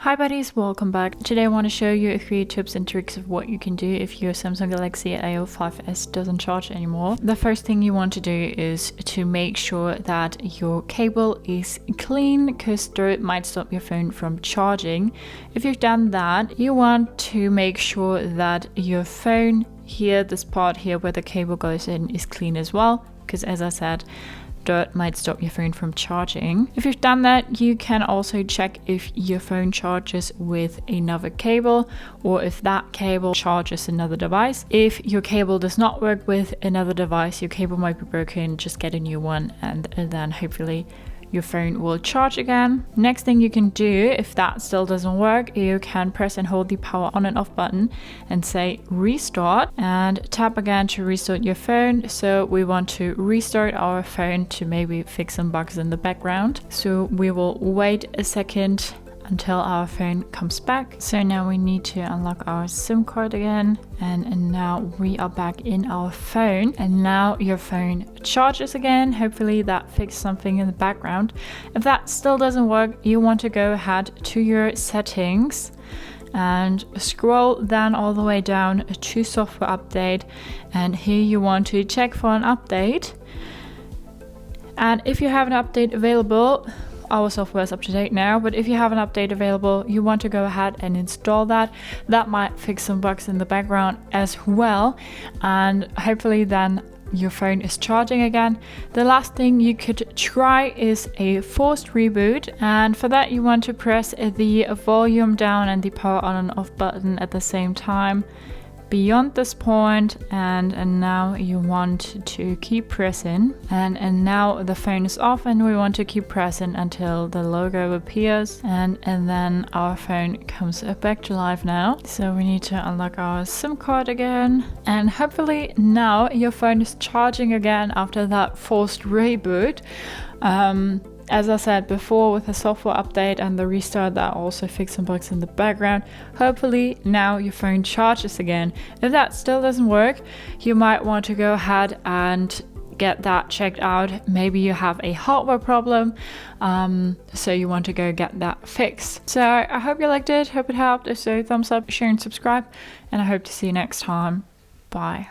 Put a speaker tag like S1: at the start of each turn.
S1: Hi buddies, welcome back. Today I want to show you a few tips and tricks of what you can do if your Samsung Galaxy A05s doesn't charge anymore. The first thing you want to do is to make sure that your cable is clean, because dirt might stop your phone from charging. If you've done that, you want to make sure that your phone here, this part here where the cable goes in, is clean as well, because as I said, dirt might stop your phone from charging. If you've done that, you can also check if your phone charges with another cable or if that cable charges another device. If your cable does not work with another device, your cable might be broken, just get a new one and then hopefully your phone will charge again. Next thing you can do, if that still doesn't work, you can press and hold the power on and off button and say restart, and tap again to restart your phone. So we want to restart our phone to maybe fix some bugs in the background. So we will wait a second until our phone comes back. So now we need to unlock our SIM card again, and now we are back in our phone, and now your phone charges again. Hopefully that fixed something in the background. If that still doesn't work, you want to go ahead to your settings and scroll then all the way down to software update, and here you want to check for an update. And if you have an update available, our software is up to date now, but if you have an update available, you want to go ahead and install that. That might fix some bugs in the background as well, and hopefully then your phone is charging again. The last thing you could try is a forced reboot, and for that you want to press the volume down and the power on and off button at the same time beyond this point, and now you want to keep pressing, and now the phone is off, and we want to keep pressing until the logo appears, and then our phone comes back to life now. So we need to unlock our SIM card again, and hopefully now your phone is charging again after that forced reboot. As I said before, with the software update and the restart, that also fixed some bugs in the background. Hopefully now your phone charges again. If that still doesn't work, you might want to go ahead and get that checked out. Maybe you have a hardware problem, so you want to go get that fixed. So I hope you liked it, hope it helped. If so, thumbs up, share and subscribe, and I hope to see you next time. Bye.